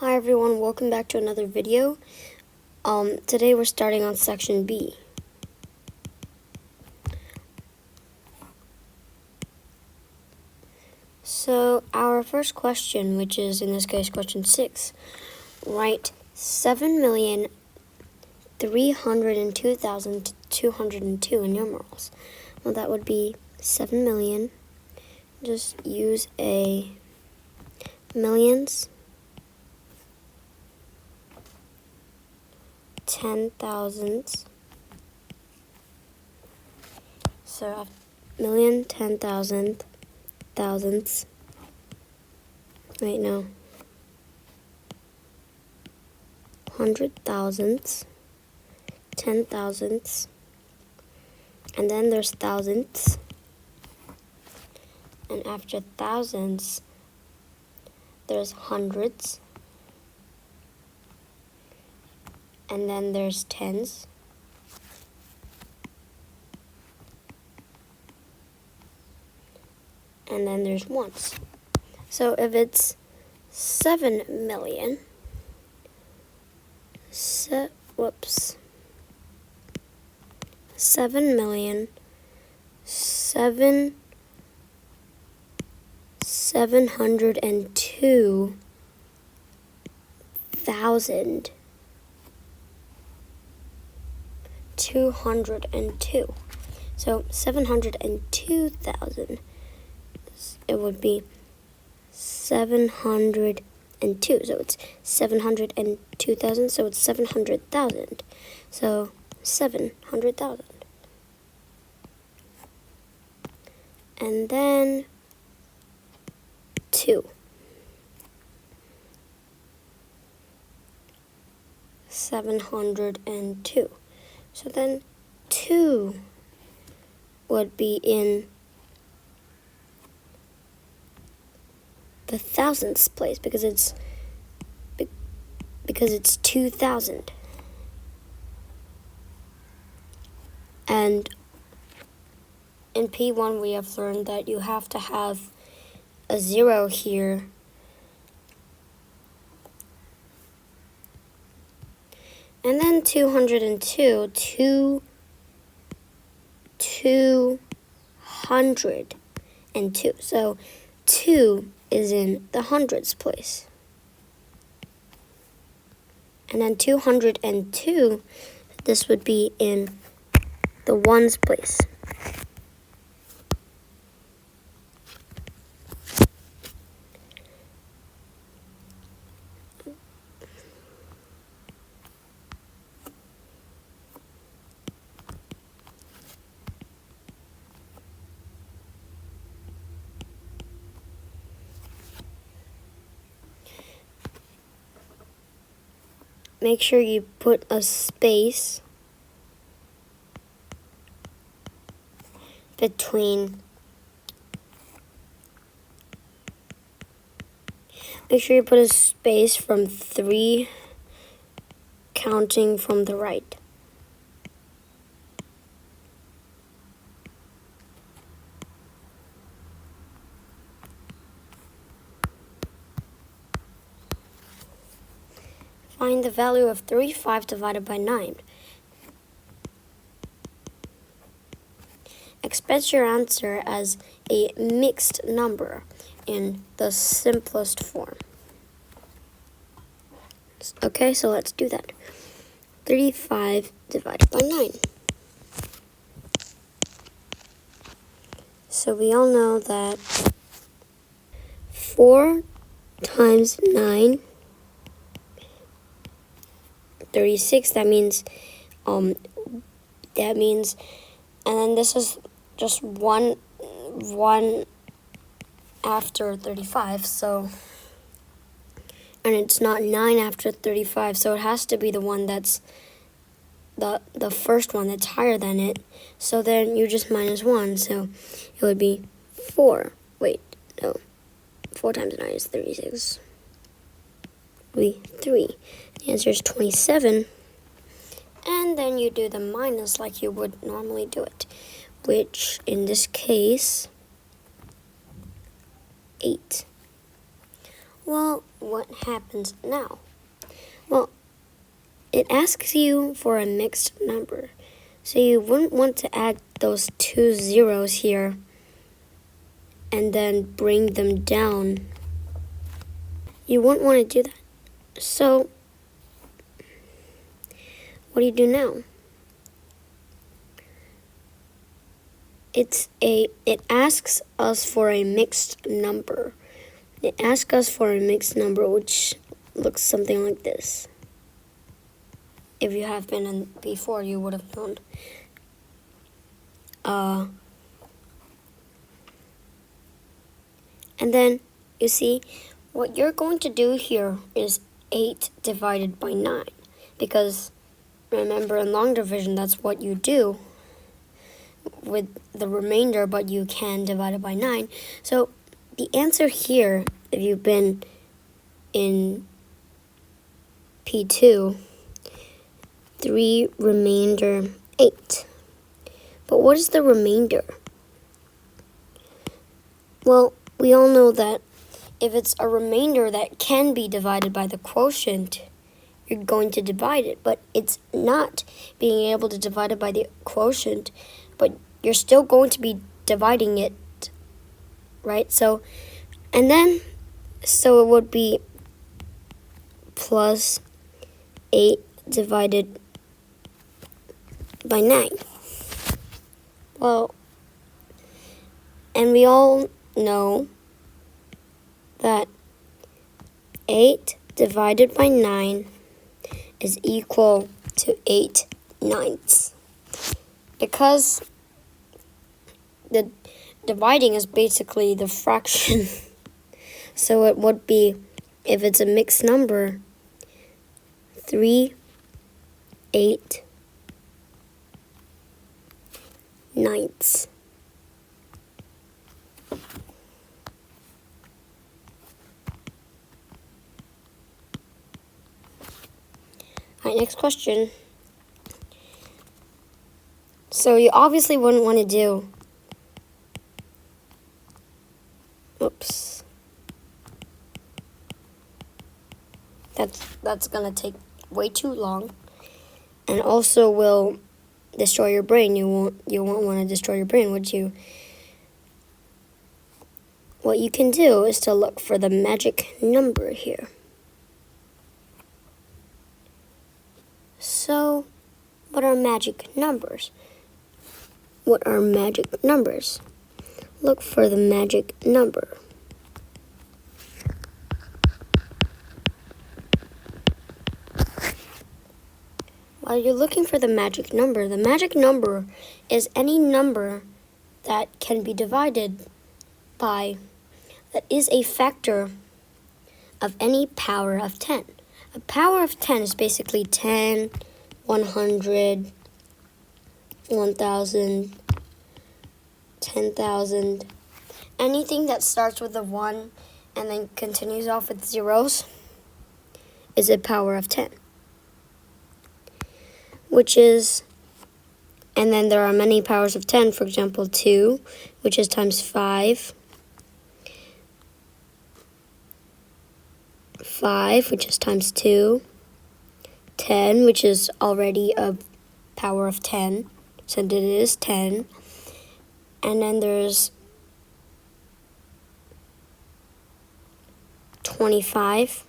Hi everyone, welcome back to another video. Today we're starting on section B. So our first question, which is in this case question 6, write 7,302,202 in numerals. Well, that would be 7 million. Just use a millions, 10,000s. So million, 10,000, thousands. Wait, no. 100,000s, 10,000s, and then there's thousands. And after thousands, there's hundreds. And then there's tens. And then there's ones. So if it's 7 million, 7 million, 702,202. So 702,000. It would be 702. So it's 702,000. So it's 700,000. So 700,000. And then 2. 702. So then 2 would be in the thousandths place because it's 2,000. And in P1 we have learned that you have to have a 0 here. And then 202, 202. So 2 is in the hundreds place. And then 202, this would be in the ones place. Make sure you put a space between. Make sure you put a space from 3 counting from the right. Find the value of 35 divided by 9. Express your answer as a mixed number in the simplest form. Okay, so let's do that. 35 divided by 9. So we all know that 4 times 9, 36. That means, and then this is just one after 35. So, and it's not 9 after 35. So it has to be the one that's the first one that's higher than it. So then you just minus 1. So it would be 4. Wait, no. 4 times 9 is 36. It would be 3. The answer is 27. And then you do the minus like you would normally do it, which in this case, 8. Well, what happens now? Well, it asks you for a mixed number. So you wouldn't want to add those 2 zeros here and then bring them down. You wouldn't want to do that. So what do you do now? It asks us for a mixed number. It asks us for a mixed number, which looks something like this. If you have been in before, you would have known. And then, you see, what you're going to do here is 8 divided by 9. Because, remember, in long division, that's what you do with the remainder, but you can divide it by 9. So, the answer here, if you've been in P2, 3 remainder 8. But what is the remainder? Well, we all know that if it's a remainder that can be divided by the quotient, you're going to divide it. But it's not being able to divide it by the quotient, but you're still going to be dividing it, right? So it would be plus 8 divided by 9. Well, and we all know that 8 divided by 9 is equal to 8/9. Because the dividing is basically the fraction. So it would be, if it's a mixed number, 3/8. Alright, next question. So you obviously wouldn't want to do, oops. That's gonna take way too long, and also will destroy your brain. You won't want to destroy your brain, would you? What you can do is to look for the magic number here. So, what are magic numbers? What are magic numbers? Look for the magic number. While you're looking for the magic number is any number that can be divided by, that is a factor of any power of 10. A power of 10 is basically 10, 100, 1,000, 10,000. Anything that starts with a 1 and then continues off with zeros is a power of 10. Which is, and then there are many powers of 10, for example, 2, which is times 5, 5, which is times 2, 10, which is already a power of 10, so it is 10, and then there's 25,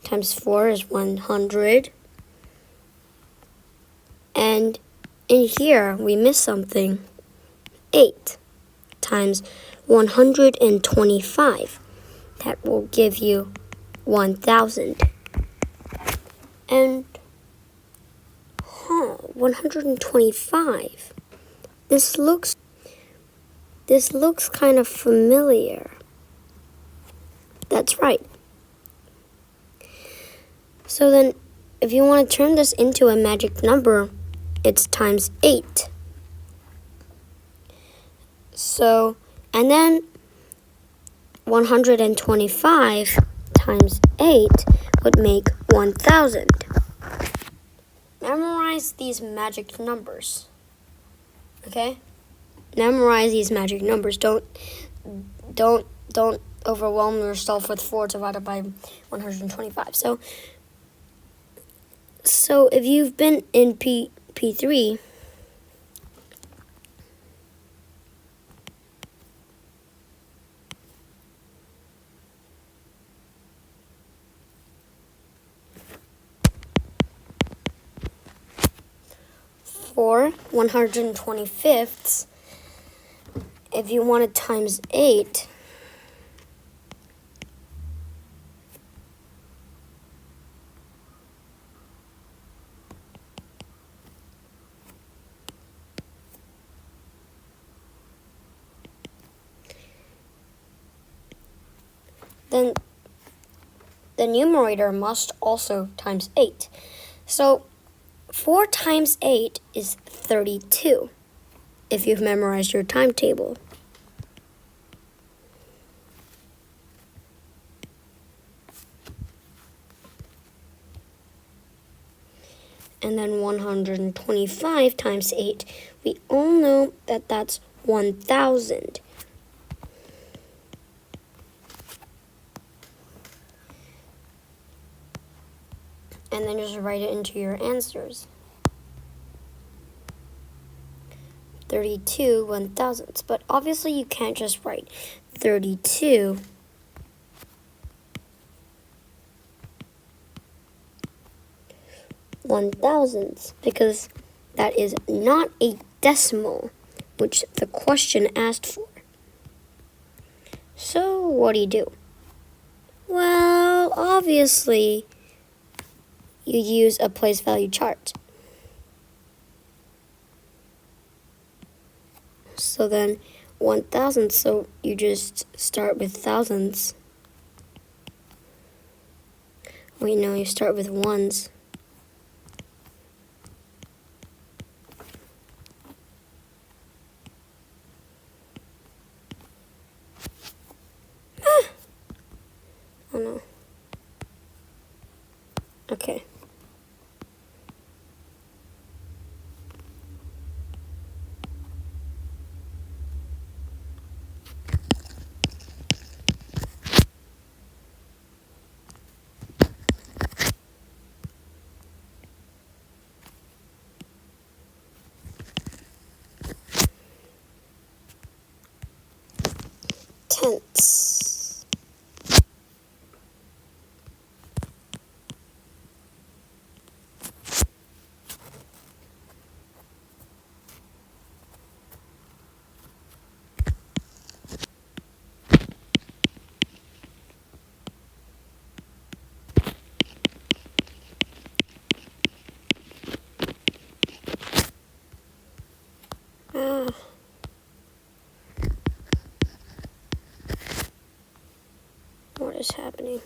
times 4 is 100, and in here we miss something, 8 times 125. That will give you 1,000. And, 125. This looks kind of familiar. That's right. So then, if you want to turn this into a magic number, it's times 8. So, and then 125 times 8 would make 1,000. Memorize these magic numbers. Okay? Memorize these magic numbers. Don't overwhelm yourself with 4 divided by 125. So if you've been in P3, for 125ths, if you want to times 8, then the numerator must also times 8. So 4 times 8 is 32, if you've memorized your timetable. And then 125 times 8, we all know that that's 1,000. And then just write it into your answers. 32 1,000ths. But obviously you can't just write 32 1,000ths, because that is not a decimal, which the question asked for. So what do? Well, obviously you use a place value chart. So then 1,000, so you just start with thousands. Wait, no, you start with ones. Oh no. Okay. Tenths. What is happening?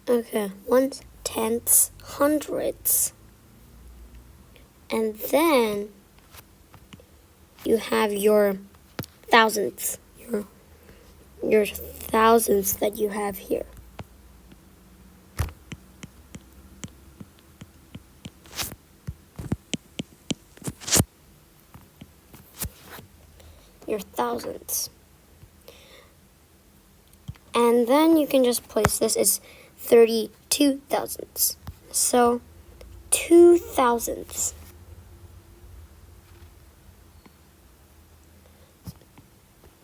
Okay, ones, tenths, hundredths. And then you have your thousandths, your thousandths that you have here. Your thousandths. And then you can just place this as 32 thousandths. So 2 thousandths.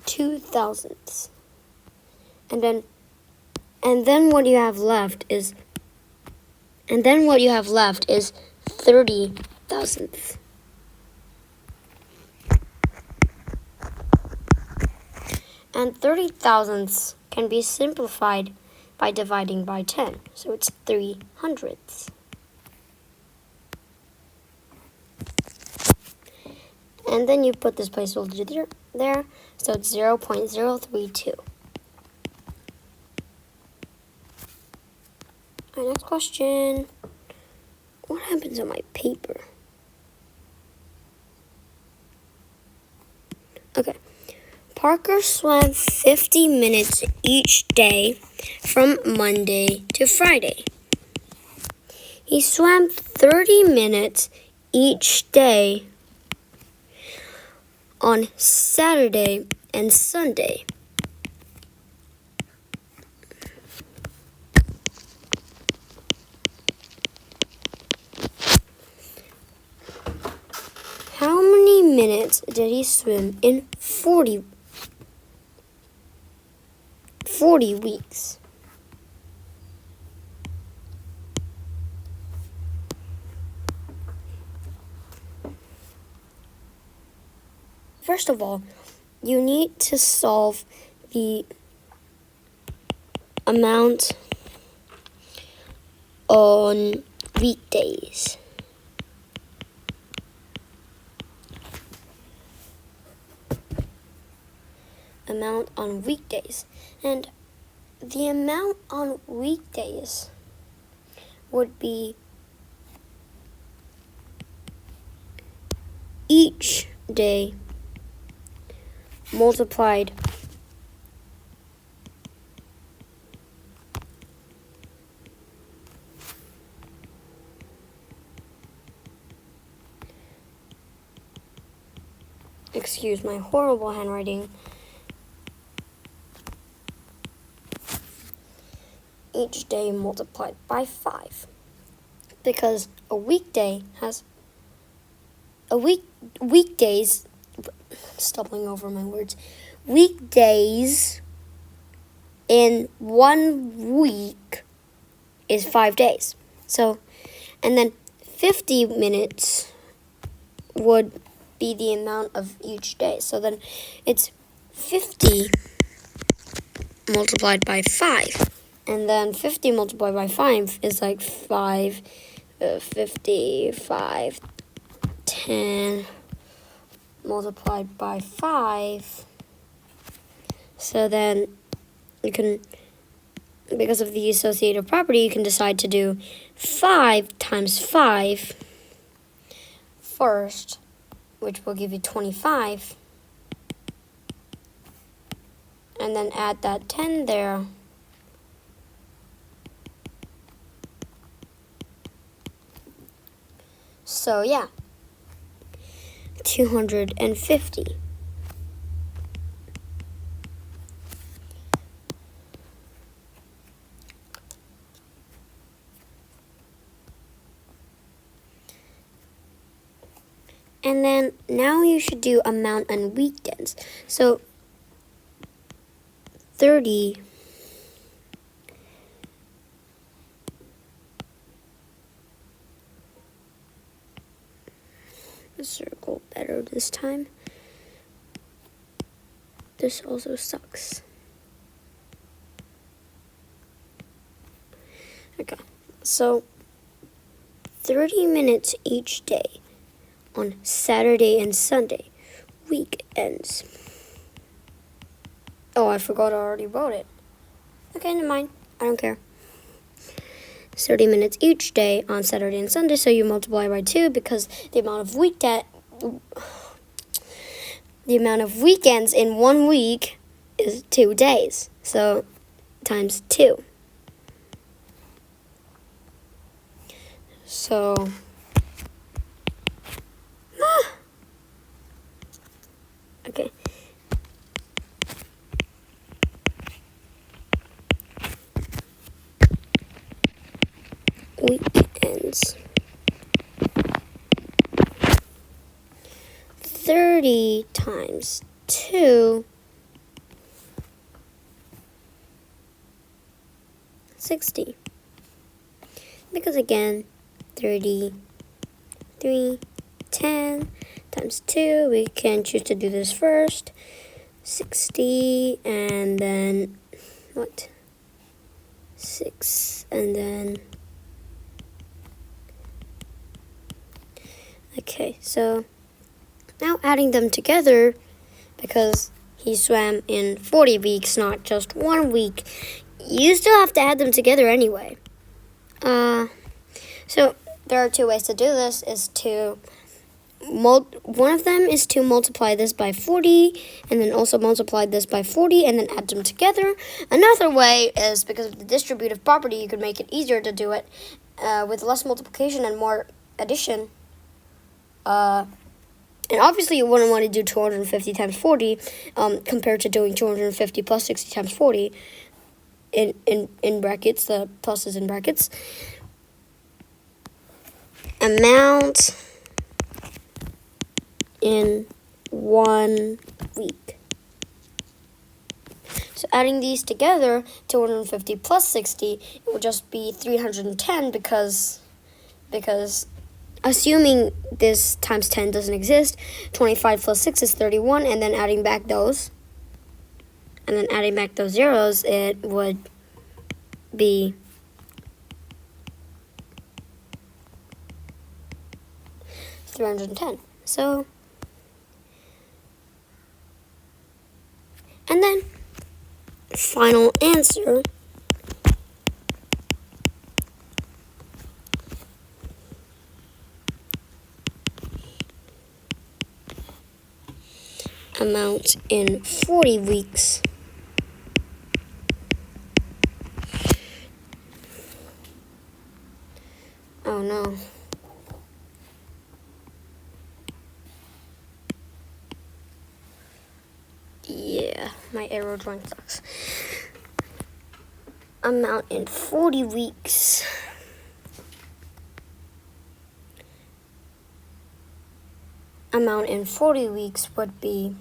2 thousandths. And then what you have left is 30 thousandths. And 30 thousandths can be simplified by dividing by 10. So it's 3 hundredths. And then you put this placeholder there, so it's 0.032. All right, next question. What happens on my paper? Okay. Parker swam 50 minutes each day from Monday to Friday. He swam 30 minutes each day on Saturday and Sunday. How many minutes did he swim in 40 weeks? First of all, you need to solve the amount on weekdays. Amount on weekdays. And the amount on weekdays would be each day multiplied excuse my horrible handwriting. Each day multiplied by 5, because a weekday has weekdays, stumbling over my words, weekdays in 1 week is 5 days. So, and then 50 minutes would be the amount of each day. So then it's 50 multiplied by 5. And then 50 multiplied by 5 is like 5, 50, 5, 10 multiplied by 5. So then you can, because of the associative property, you can decide to do 5 times 5 first, which will give you 25. And then add that 10 there. So yeah, 250. And then now you should do amount on weekends. So 30 circle better this time. This also sucks. Okay, so 30 minutes each day on Saturday and Sunday, weekends. Oh, I forgot I already wrote it. Okay, never mind. I don't care. 30 minutes each day on Saturday and Sunday, so you multiply by 2 because the amount of weekends in 1 week is 2 days. So times 2. So okay. Weekends. 30 times 2, 60. Because again, 33, 10 times 2, we can choose to do this first. 60, and then, 6, and then, okay, so now adding them together, because he swam in 40 weeks, not just 1 week, you still have to add them together anyway. So there are 2 ways to do this. One of them is to multiply this by 40, and then also multiply this by 40, and then add them together. Another way is, because of the distributive property, you could make it easier to do it with less multiplication and more addition. And obviously you wouldn't want to do 250 times 40 compared to doing 250 plus 60 times 40 in brackets. The plus is in brackets. Amount in 1 week. So adding these together, 250 plus 60, it will just be 310 because assuming this times 10 doesn't exist, 25 plus 6 is 31, and then adding back those zeros, it would be 310. So, and then final answer, amount in 40 weeks. Oh no. Yeah, my arrow drawing sucks. Amount in 40 weeks. Amount in 40 weeks would be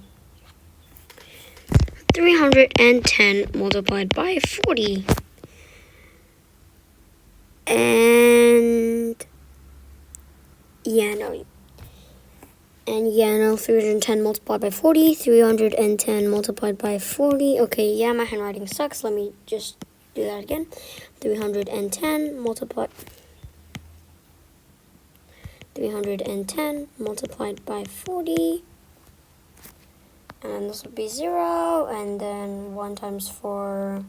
310 multiplied by 40. And yeah, no, 310 multiplied by 40, 310 multiplied by 40. Okay, yeah, my handwriting sucks. Let me just do that again. 310 multiplied by 40. And this would be 0, and then 1 times 4,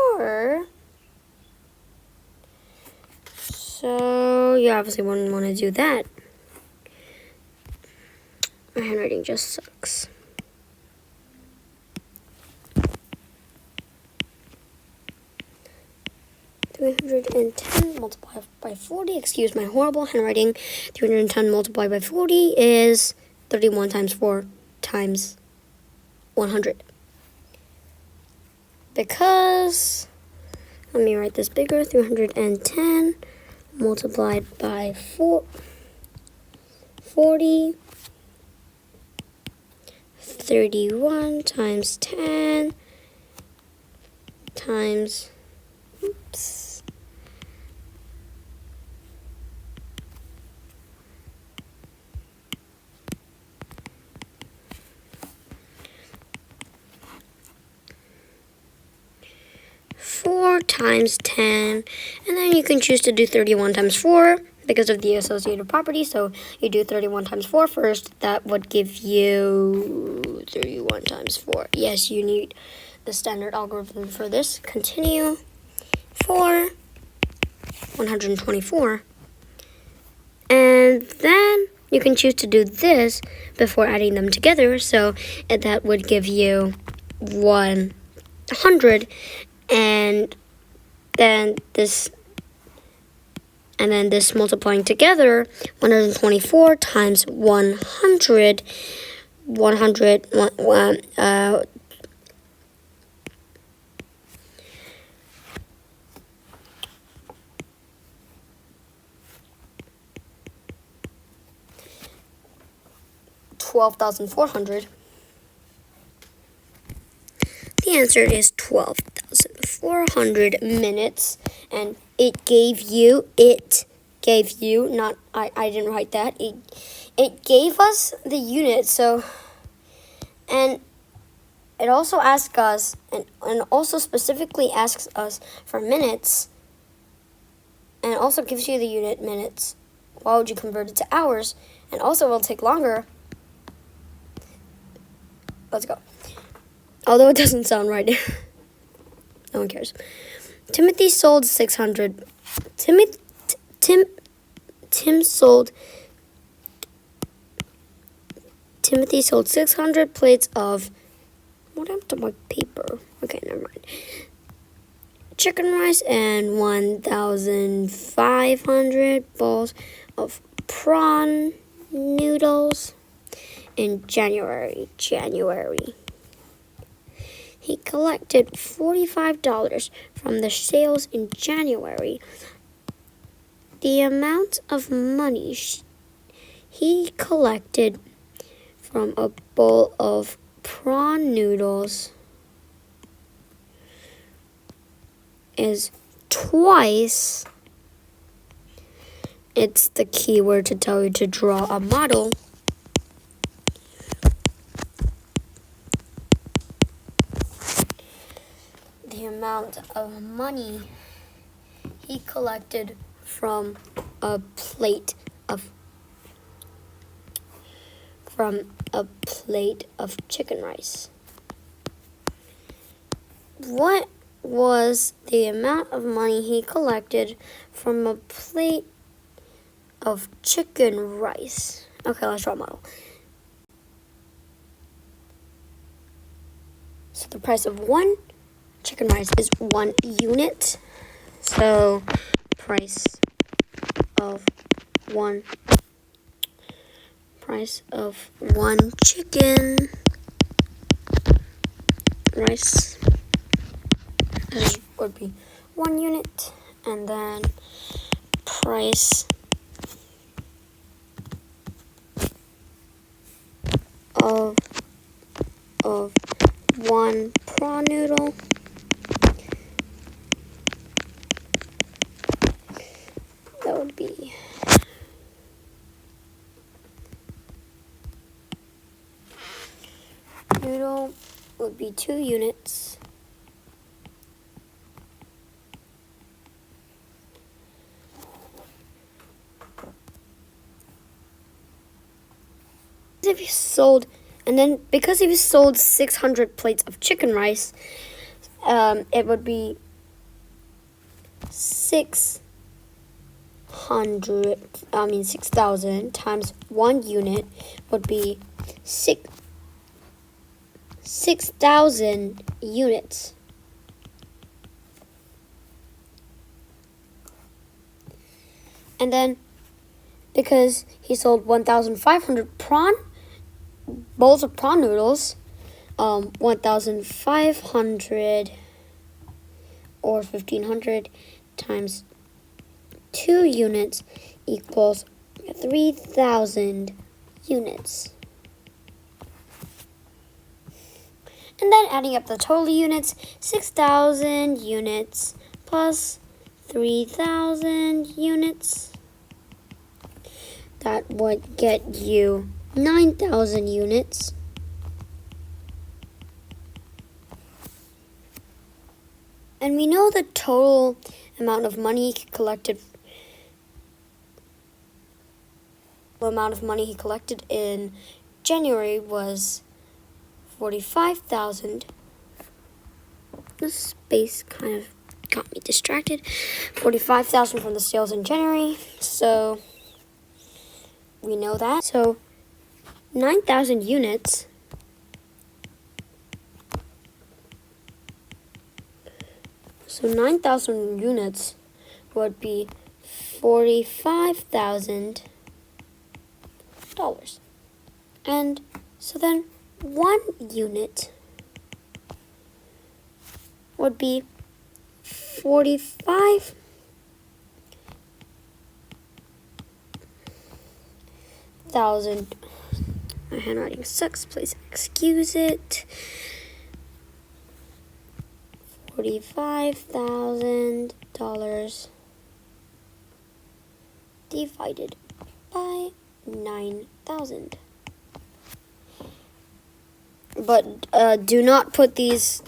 4. So you obviously wouldn't want to do that. My handwriting just sucks. $310 multiplied by 40. Excuse my horrible handwriting. 310 multiplied by 40 is 31 times 4 times 100. Because, let me write this bigger. 310 multiplied by 40. 31 times 10 times, oops, four times 10, and then you can choose to do 31 times 4 because of the associated property. So you do 31 times 4 first. That would give you 31 times 4. Yes, you need the standard algorithm for this. Continue. 4, 124. And then you can choose to do this before adding them together. So that would give you 100. And then this multiplying together, 124 times 100, 12,400. The answer is 12,400 minutes, and it gave you, not, I didn't write that, it gave us the unit. So, and it also asks us, and also specifically asks us for minutes, and it also gives you the unit minutes. Why would you convert it to hours? And also it will take longer. Let's go. Although it doesn't sound right. No one cares. Timothy sold 600. Timothy sold 600 plates of, what happened to my paper? Okay, never mind. Chicken rice and 1,500 balls of prawn noodles in January. He collected $45 from the sales in January. The amount of money he collected from a bowl of prawn noodles is twice. It's the keyword to tell you to draw a model. The amount of money he collected from a plate of chicken rice. What was the amount of money he collected from a plate of chicken rice? Okay, let's draw a model. So the price of one chicken rice is 1 unit. So price of one chicken rice would be 1 unit, and then price of one prawn noodle that would be noodle would be 2 units. If he sold, and then because if he sold 600 plates of chicken rice, it would be 6,000 times 1 unit would be 6,000 units. And then because he sold 1,500 bowls of prawn noodles, 1,500 or 1,500 times 2 units equals 3,000 units. And then adding up the total units, 6,000 units plus 3,000 units. That would get you 9,000 units. And we know the total amount of money he collected. The amount of money he collected in January was 45,000. The space kind of got me distracted. 45,000 from the sales in January. So we know that. So 9,000 units would be $45,000. And so then 1 unit would be 45,000. My handwriting sucks, please excuse it. $45,000 divided by 9,000. But do not put these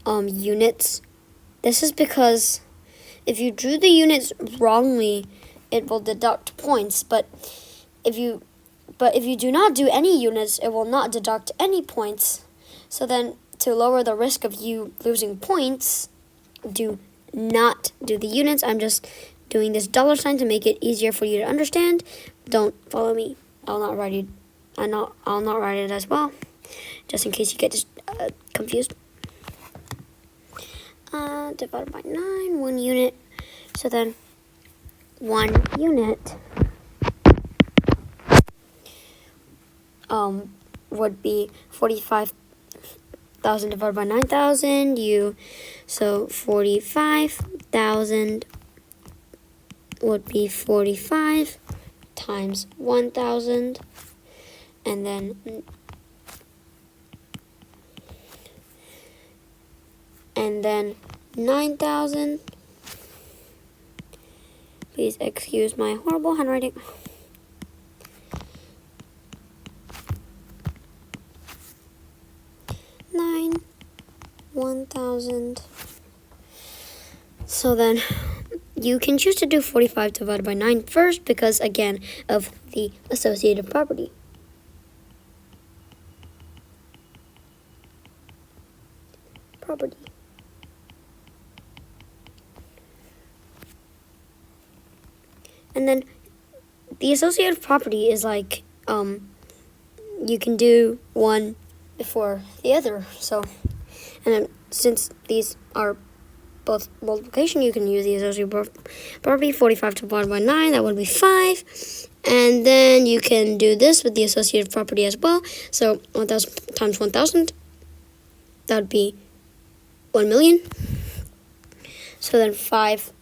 units. This is because if you drew the units wrongly, it will deduct points. But if you do not do any units, it will not deduct any points. So then, to lower the risk of you losing points, do not do the units. I'm just doing this dollar sign to make it easier for you to understand. Don't follow me. I'll not write it as well, just in case you get confused. Divided by 9, 1 unit. So then 1 unit would be 45,000 divided by 9,000. So 45,000 would be 45 times 1,000, and then 9,000. Please excuse my horrible handwriting. 1,000. So then you can choose to do 45 divided by 9 first because, again, of the associative property. And then the associative property is like, you can do one before the other. So, and then since these are both multiplication, you can use the associative property. 45 divided by 9, that would be 5. And then you can do this with the associative property as well. So 1,000 times 1,000, that would be 1,000,000. So then 5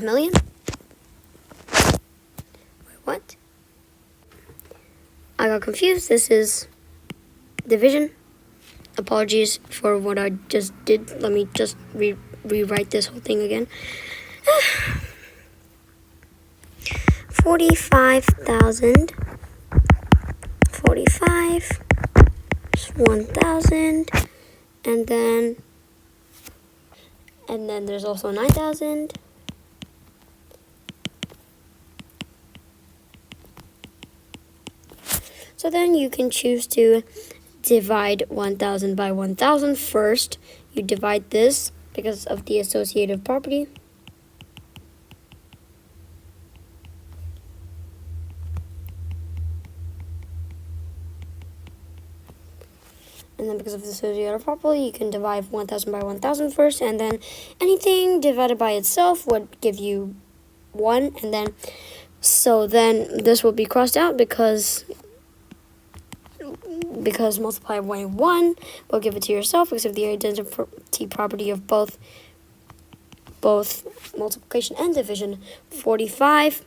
million. Wait, what? I got confused. This is division. Apologies for what I just did. Let me just rewrite this whole thing again. 45,000. 45. 1,000. And then there's also 9,000. So then you can choose to divide 1,000 by 1,000 first. You divide this because of the associative property. And then because of the associative property, you can divide 1,000 by 1,000 first, and then anything divided by itself would give you 1, and then this will be crossed out because multiply by 1 will give it to yourself because of the identity property of both multiplication and division. 45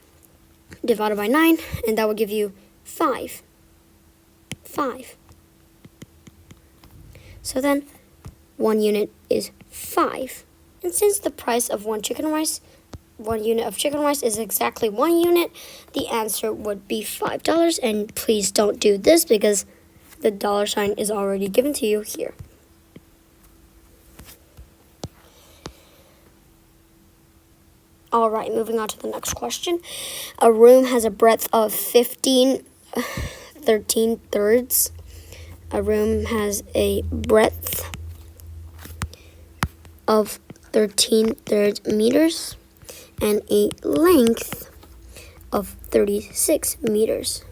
divided by 9, and that will give you 5. So then 1 unit is 5. And since the price of 1 unit of chicken rice is exactly 1 unit, the answer would be $5. And please don't do this because the dollar sign is already given to you here. All right, moving on to the next question. A room has a breadth of 13 thirds. A room has a breadth of 13 thirds meters and a length of 36 meters.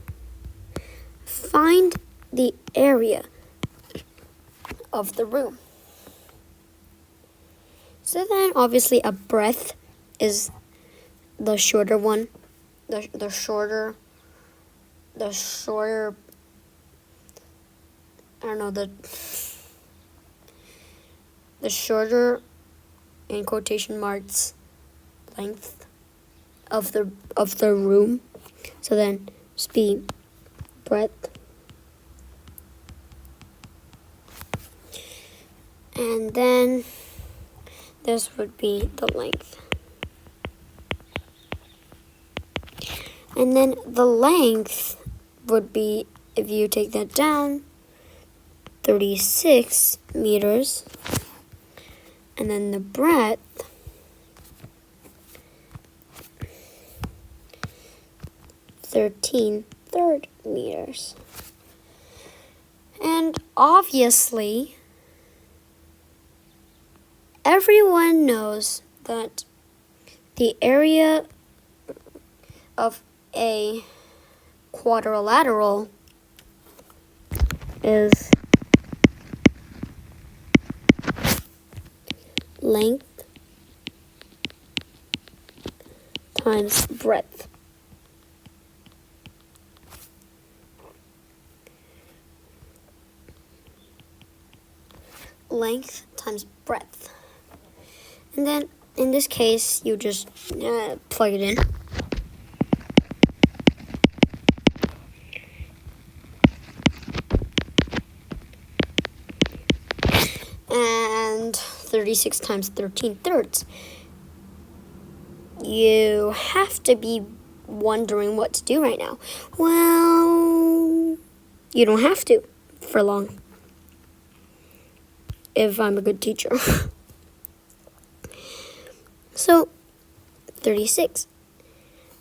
Find the area of the room. So then obviously a breadth is the shorter one. The shorter the shorter in quotation marks length of the room. So then just be breadth. And then this would be the length. And then the length would be, if you take that down, 36 meters. And then the breadth, 13 third meters. And obviously, everyone knows that the area of a quadrilateral is length times breadth. length times breadth. And then in this case, you just plug it in. And 36 times 13/3. You have to be wondering what to do right now. Well, you don't have to for long, if I'm a good teacher. So 36.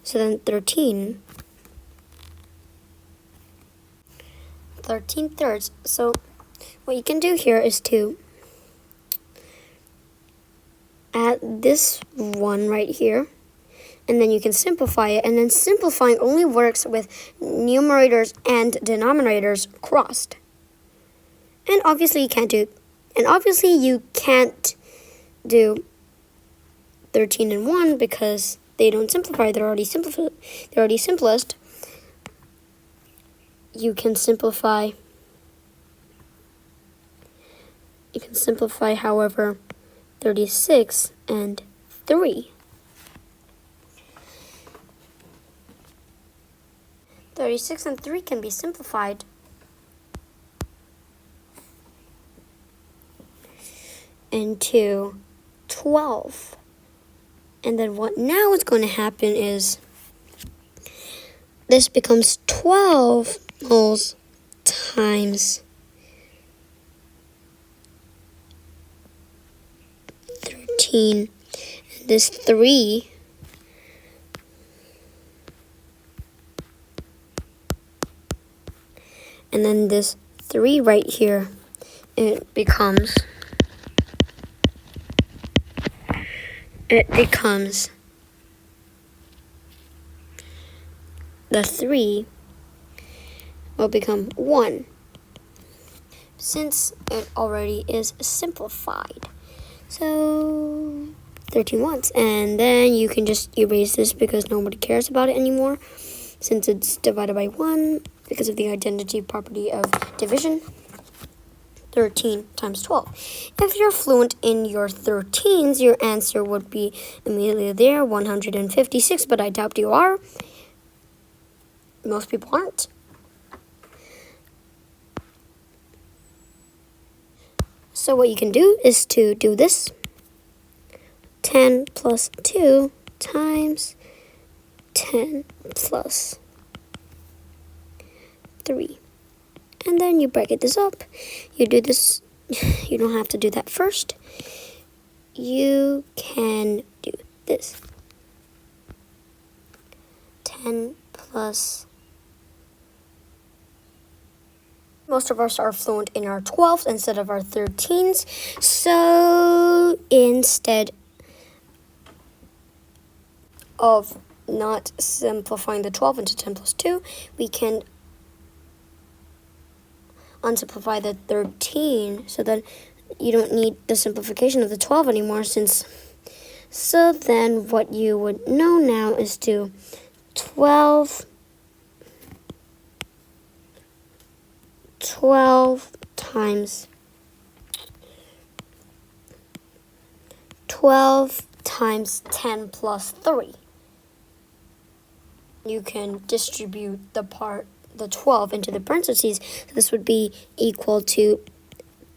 So then 13/3. So what you can do here is to add this one right here, and then you can simplify it, and then simplifying only works with numerators and denominators crossed. And obviously you can't do 13 and 1 because they don't simplify. They're already simplest. You can simplify, however, 36 and 3. 36 and 3 can be simplified into 12. And then what now is going to happen is this becomes 12 moles times 13. And this 3 and then this 3 right here, it becomes the 3 will become 1 since it already is simplified. So 13 once, and then you can just erase this because nobody cares about it anymore since it's divided by 1 because of the identity property of division. 13 times 12. If you're fluent in your 13s, your answer would be immediately there, 156, but I doubt you are. Most people aren't. So what you can do is to do this. 10 plus 2 times 10 plus 3. And then you bracket this up. You do this. You don't have to do that first. You can do this. 10 plus. Most of us are fluent in our 12s instead of our 13s. So instead of not simplifying the 12 into 10 plus 2, we can unsimplify the 13 so that you don't need the simplification of the 12 anymore. So then what you would know now is to 12 times 10 plus 3. You can distribute the 12 into the parentheses. So this would be equal to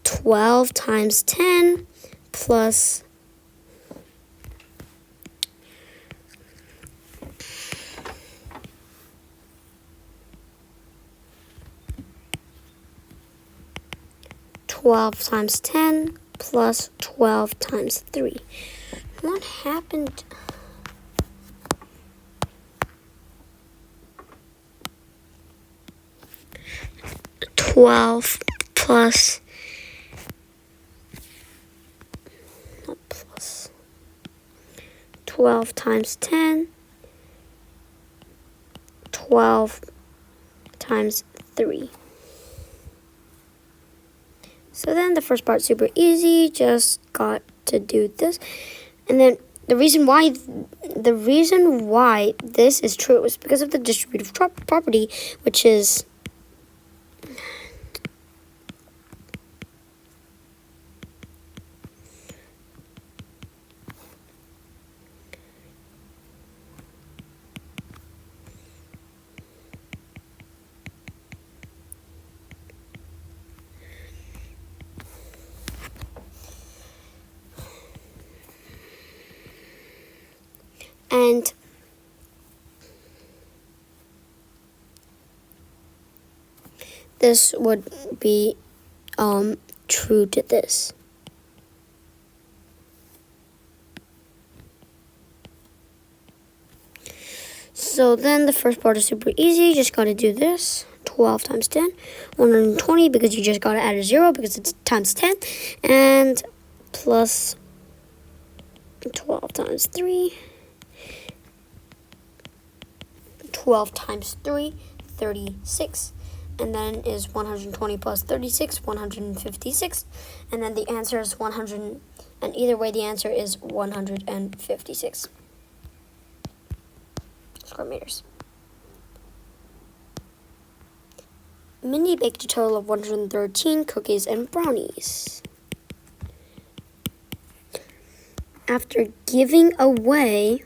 12 times 10 plus 12 times 10 plus 12 times 3. What happened? Twelve plus 12 times 10, 12 times 3. So then the first part's super easy, just got to do this. And then the reason why this is true is because of the distributive property, which is And this would be true to this. So then the first part is super easy. You just got to do this. 12 times 10, 120, because you just got to add a 0 because it's times 10. And plus 12 times 3. 12 times 3, 36. And then is 120 plus 36, 156. And then the answer is 100. And either way, the answer is 156 square meters. Mindy baked a total of 113 cookies and brownies. After giving away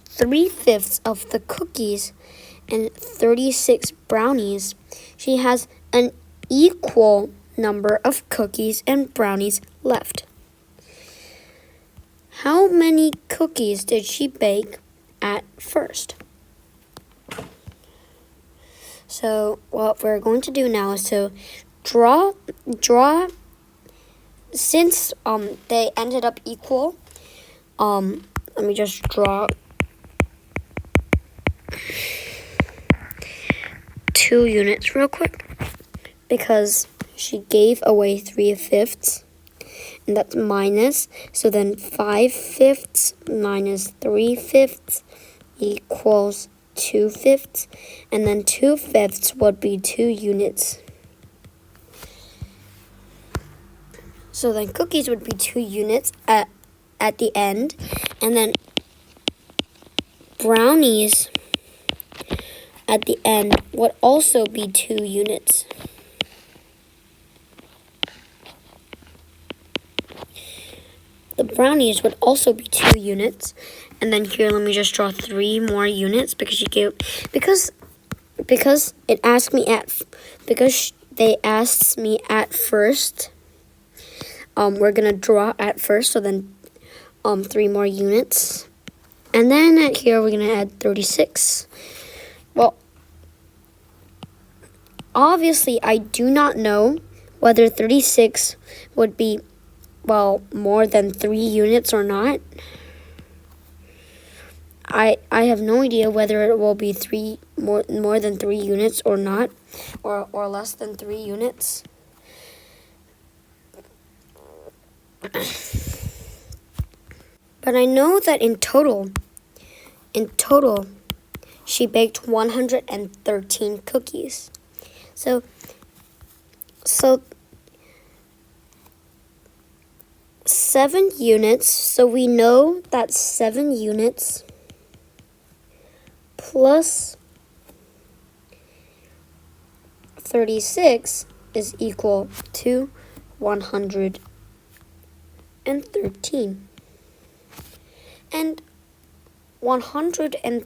3/5 of the cookies and 36 brownies, she has an equal number of cookies and brownies left. How many cookies did she bake at first? So what we're going to do now is to draw, since they ended up equal, let me just draw 2 units real quick, because she gave away 3/5, and that's minus, so then 5/5 minus 3/5 equals 2/5, and then 2/5 would be 2 units. So then cookies would be 2 units at the end, and then brownies at the end would also be 2 units. The brownies would also be 2 units. And then here, let me just draw 3 more units because it asked me because they asked me at first. We're gonna draw at first, so then 3 more units. And then at here we're gonna add 36. Well, obviously I do not know whether 36 would be, well, more than 3 units or not. I have no idea whether it will be more than 3 units or not, or less than 3 units. But I know that in total, she baked 113 cookies. So 7 units. So we know that 7 units plus 36 is equal to 113. And 100 and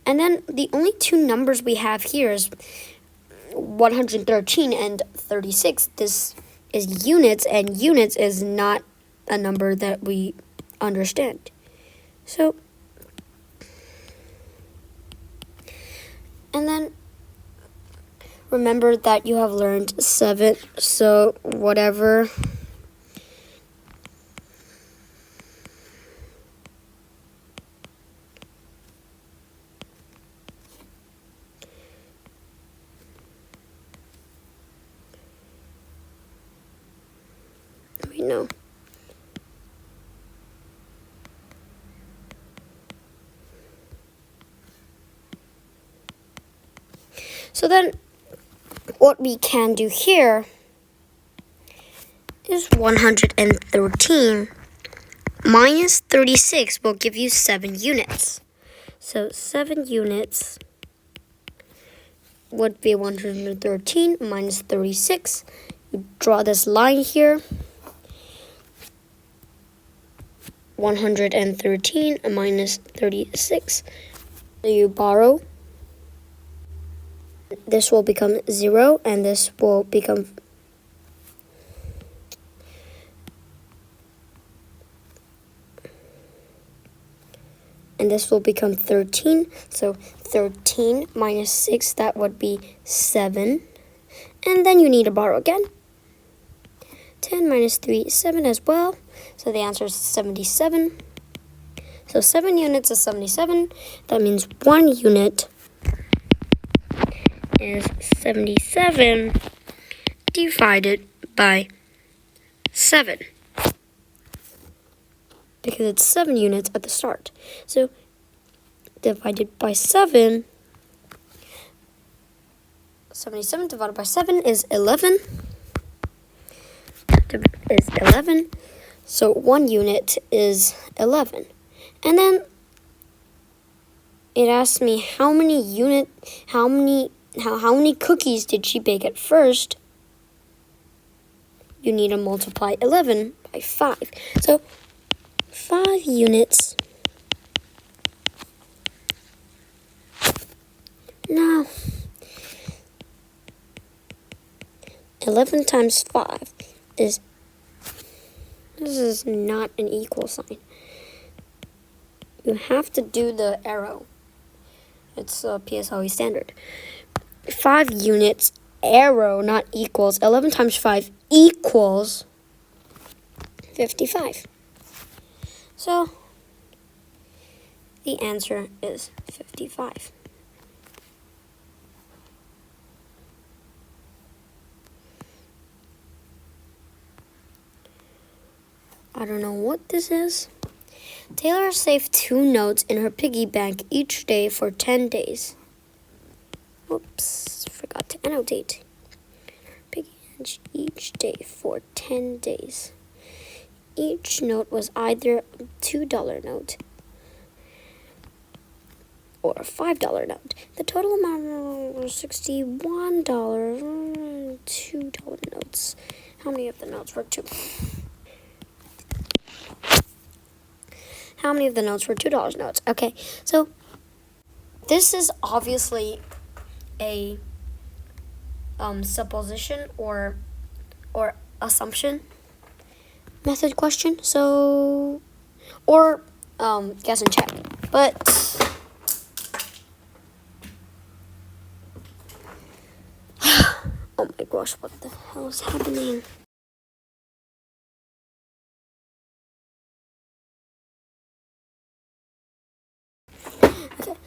then the only 2 numbers we have here is 113 and 36. This is units, and units is not a number that we understand. So, and then remember that you have learned 7, so whatever we know. So then what we can do here is 113 minus 36 will give you 7 units. So 7 units would be 113 minus 36. You draw this line here. 113 minus 36. So you borrow. This will become 0, and this will become and this will become 13. So 13 minus 6, that would be 7. And then you need to borrow again. 10 minus 3, 7 as well. So the answer is 77. So 7 units is 77. That means 1 unit is 77 divided by 7. Because it's 7 units at the start. So divided by 7, 77 divided by 7 is 11. Is 11. So 1 unit is 11. And then it asks me how many cookies did she bake at first? You need to multiply 11 by 5. So 5 units. Now 11 times 5 is, this is not an equal sign. You have to do the arrow. It's a PSLE standard. 5 units, arrow, not equals. 11 times 5 equals 55. So the answer is 55. I don't know what this is. Taylor saved 2 notes in her piggy bank each day for 10 days. Oops, forgot to annotate. Piggy bank each day for 10 days. Each note was either a $2 note or a $5 note. The total amount was $61. $2 notes. How many of the notes were 2? How many of the notes were $2 notes? Okay, so this is obviously a supposition or assumption method question. So, or guess and check. But oh my gosh, what the hell is happening? Okay,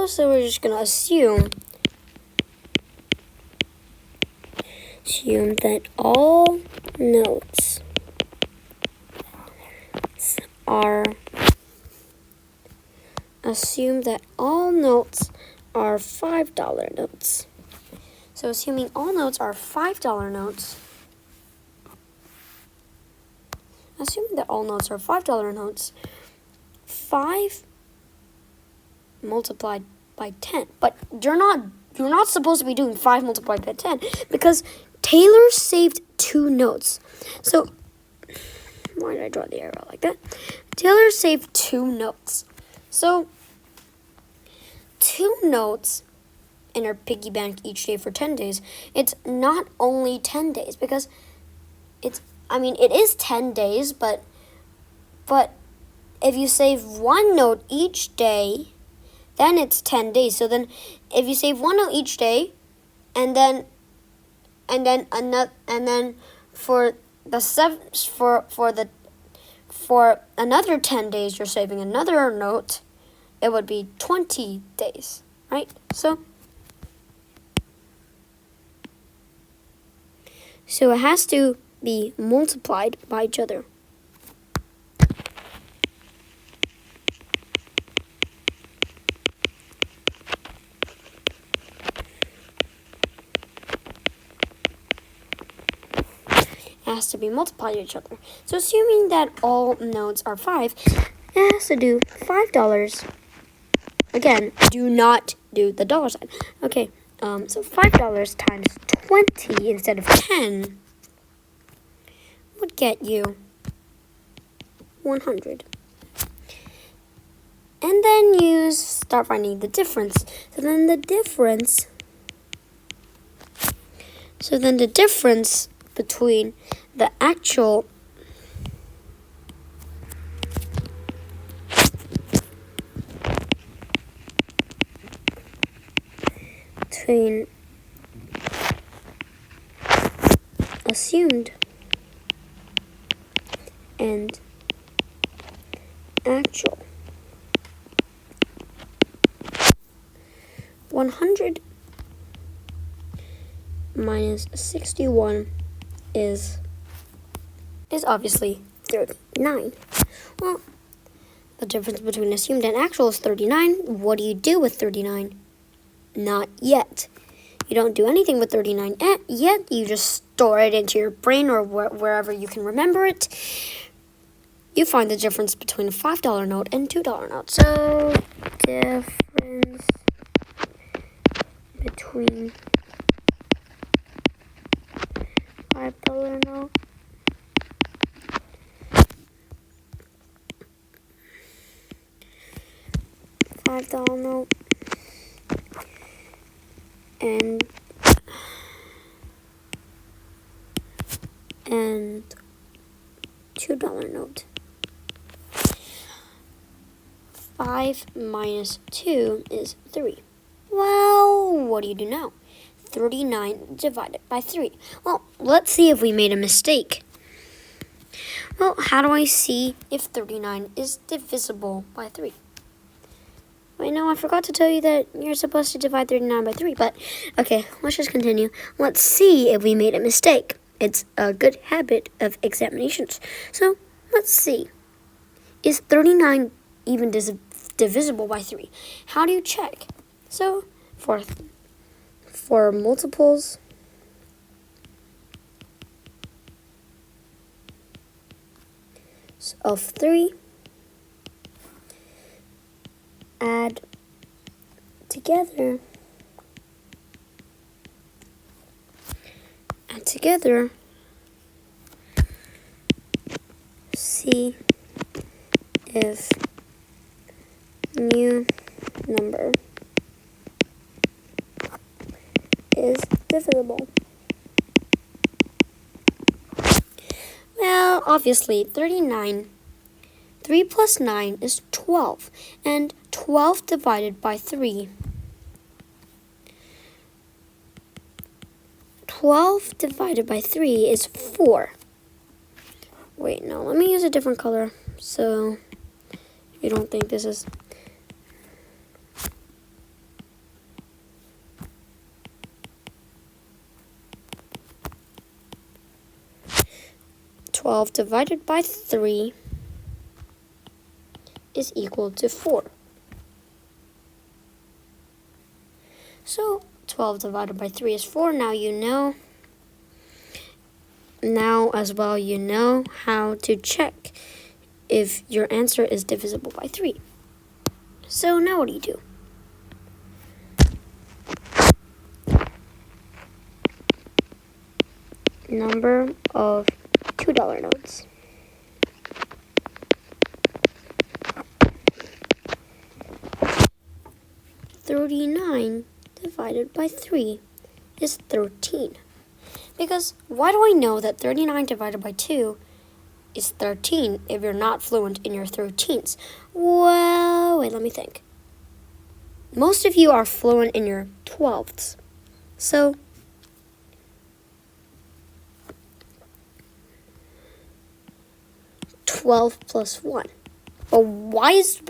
so we're just gonna assume that all notes are $5 notes. So assuming all notes are $5 notes, assuming that all notes are $5 notes, 5 multiplied by 10. But you're not supposed to be doing 5 multiplied by 10 because Taylor saved 2 notes. So why did I draw the arrow like that? Taylor saved 2 notes. So 2 notes in her piggy bank each day for 10 days. It's not only 10 days because it is 10 days, but if you save 1 note each day, then it's 10 days. So then if you save 1 note each day and then for another 10 days you're saving another note, it would be 20 days, right? So it has to be multiplied by each other. It has to be multiplied by each other. So assuming that all notes are 5, it has to do $5. Again, do not do the dollar sign. Okay, so $5 times 20 instead of 10 would get you 100. And then you start finding the difference. So then the difference between the actual between assumed and actual. 100 minus 61 is obviously 39. Well, the difference between assumed and actual is 39. What do you do with 39? Not yet. You don't do anything with 39 yet. You just store it into your brain or wherever you can remember it. You find the difference between a $5 note and $2 note. So, difference between $5 note $5 note and $2 note. 5 minus 2 is 3. Well, what do you do now? 39 divided by 3. Well, let's see if we made a mistake. Well, how do I see if 39 is divisible by 3? Wait, no, I forgot to tell you that you're supposed to divide 39 by 3, but okay, let's just continue. Let's see if we made a mistake. It's a good habit of examinations. So, let's see. Is 39 even divisible by 3? How do you check? So, for multiples of 3, add together, see if new number is divisible. Well, obviously, 39. 3 plus 9 is 12, and 12 divided by 3. 12 divided by 3 is 4. Wait, no, let me use a different color so you don't think this is... $12 divided by 3 is equal to 4. So 12 divided by 3 is 4. Now you know. Now as well you know how to check if your answer is divisible by 3. So now what do you do? Number of $2 notes. $39 divided by 3 is 13. Because why do I know that 39 divided by 2 is 13 if you're not fluent in your 13ths? Well, wait, let me think. Most of you are fluent in your 12ths. So, $12 plus 1. But why is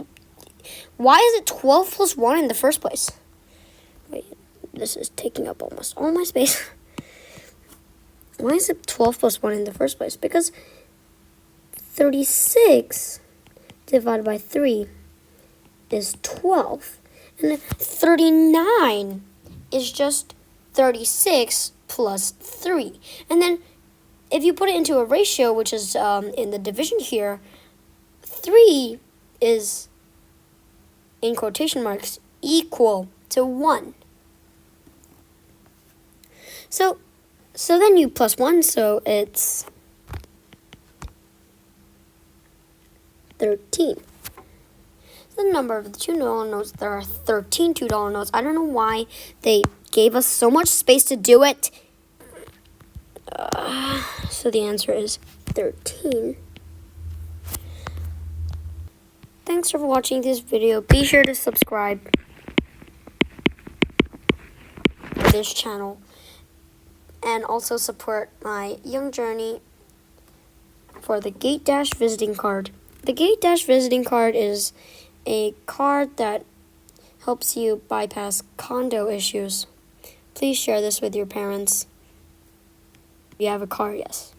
it 12 plus 1 in the first place? Wait, this is taking up almost all my space. Why is it 12 plus 1 in the first place? Because 36 divided by 3 is 12. And 39 is just 36 plus 3. And then if you put it into a ratio, which is in the division here, 3 is, in quotation marks, equal to 1. So then you plus 1, so it's 13. The number of the $2 notes, there are 13 $2 notes. I don't know why they gave us so much space to do it. So the answer is 13. Thanks for watching this video. Be sure to subscribe. this channel and also support my Young Journey for the Gate Dash visiting card. The Gate Dash visiting card is a card that helps you bypass condo issues. Please share this with your parents. You have a car, yes.